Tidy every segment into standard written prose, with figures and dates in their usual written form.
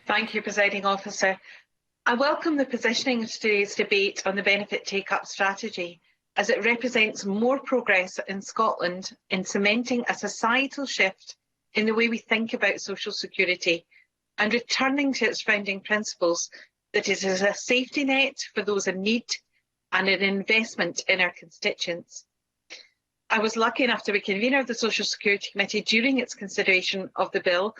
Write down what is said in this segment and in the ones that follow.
Thank you, Presiding Officer. I welcome the positioning of today's debate on the benefit take-up strategy, as it represents more progress in Scotland in cementing a societal shift in the way we think about social security and returning to its founding principles, that it is a safety net for those in need and an investment in our constituents. I was lucky enough to be convener of the Social Security Committee during its consideration of the bill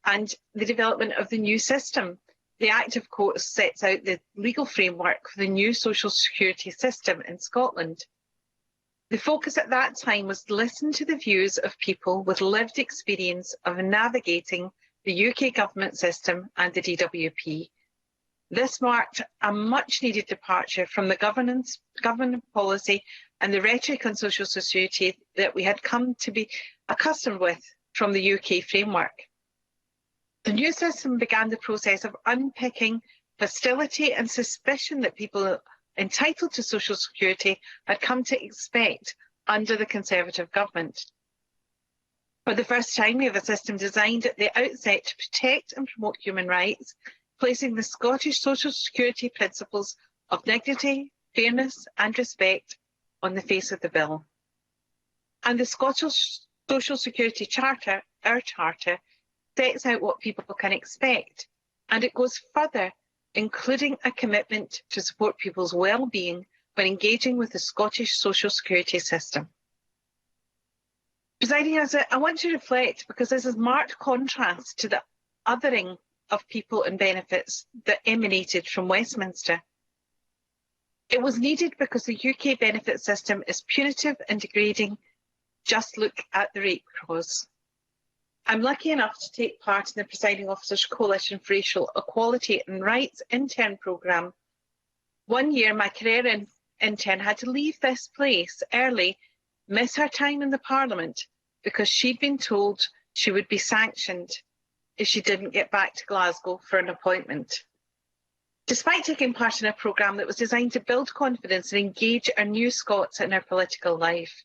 and the development of the new system. The Act, of course, sets out the legal framework for the new social security system in Scotland. The focus at that time was to listen to the views of people with lived experience of navigating the UK government system and the DWP. This marked a much-needed departure from the government policy and the rhetoric on social security that we had come to be accustomed with from the UK framework. The new system began the process of unpicking hostility and suspicion that people entitled to social security had come to expect under the Conservative government. For the first time, we have a system designed at the outset to protect and promote human rights, placing the Scottish social security principles of dignity, fairness and respect on the face of the bill. And the Scottish Social Security Charter, our charter, sets out what people can expect, and it goes further, including a commitment to support people's well-being when engaging with the Scottish social security system. Presiding Officer, I want to reflect, because this is marked contrast to the othering of people and benefits that emanated from Westminster. It was needed because the UK benefit system is punitive and degrading. Just look at the rape clause. I'm lucky enough to take part in the Presiding Officer's Coalition for Racial Equality and Rights intern programme. 1 year, my career intern had to leave this place early, miss her time in the Parliament, because she'd been told she would be sanctioned if she didn't get back to Glasgow for an appointment. Despite taking part in a programme that was designed to build confidence and engage our new Scots in our political life,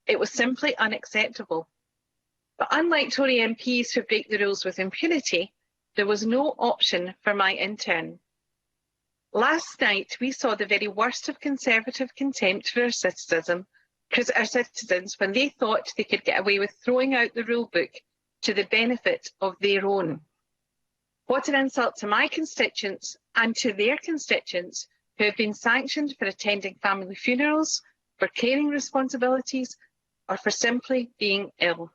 it was simply unacceptable. But unlike Tory MPs who break the rules with impunity, there was no option for my intern. Last night, we saw the very worst of Conservative contempt for our citizens when they thought they could get away with throwing out the rule book to the benefit of their own. What an insult to my constituents and to their constituents who have been sanctioned for attending family funerals, for caring responsibilities, or for simply being ill.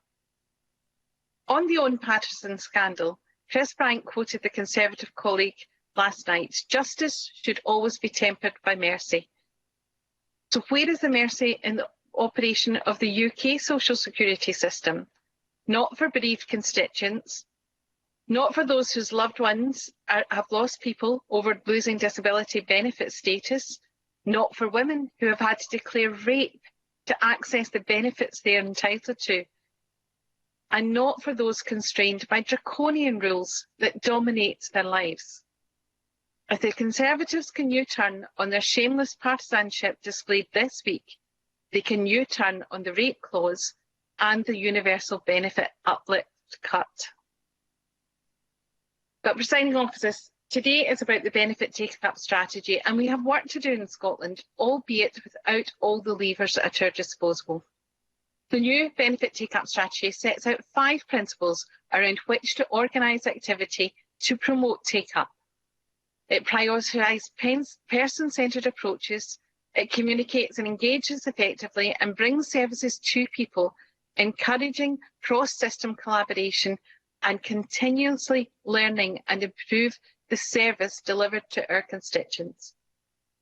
On the Owen Paterson scandal, Chris Bryant quoted the Conservative colleague last night, "Justice should always be tempered by mercy." So where is the mercy in the operation of the UK social security system? Not for bereaved constituents, not for those whose loved ones have lost people over losing disability benefit status, not for women who have had to declare rape to access the benefits they are entitled to, and not for those constrained by draconian rules that dominate their lives. If the Conservatives can U-turn on their shameless partisanship displayed this week, they can U-turn on the rape clause and the universal benefit uplift cut. But Presiding Officers, today is about the benefit take-up strategy, and we have work to do in Scotland, albeit without all the levers at our disposal. The new benefit take-up strategy sets out 5 principles around which to organise activity to promote take-up. It prioritises person-centred approaches, it communicates and engages effectively and brings services to people, encouraging cross-system collaboration and continuously learning and improve the service delivered to our constituents.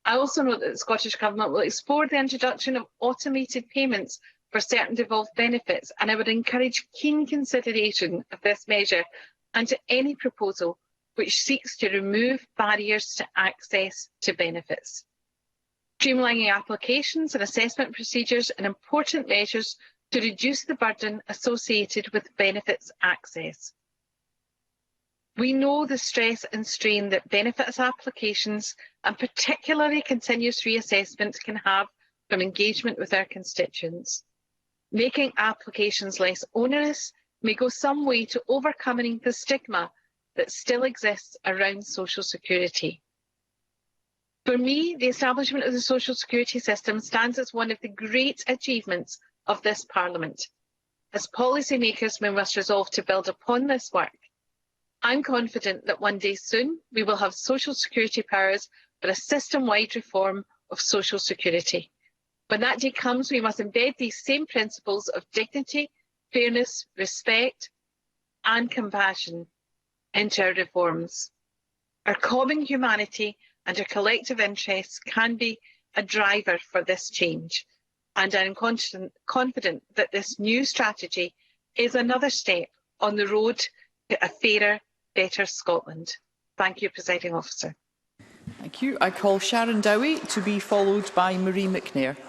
I also know that the Scottish Government will explore the introduction of automated payments for certain devolved benefits, and I would encourage keen consideration of this measure and to any proposal which seeks to remove barriers to access to benefits. Streamlining applications and assessment procedures are important measures to reduce the burden associated with benefits access. We know the stress and strain that benefits applications, and particularly continuous reassessment, can have from engagement with our constituents. Making applications less onerous may go some way to overcoming the stigma that still exists around social security. For me, the establishment of the social security system stands as one of the great achievements of this Parliament. As policymakers, we must resolve to build upon this work. I'm confident that one day soon we will have social security powers for a system-wide reform of social security. When that day comes, we must embed these same principles of dignity, fairness, respect, and compassion into our reforms. Our common humanity and our collective interests can be a driver for this change. And I'm confident that this new strategy is another step on the road to a fairer, better Scotland. Thank you, Presiding Officer. Thank you. I call Sharon Dowie to be followed by Marie McNair.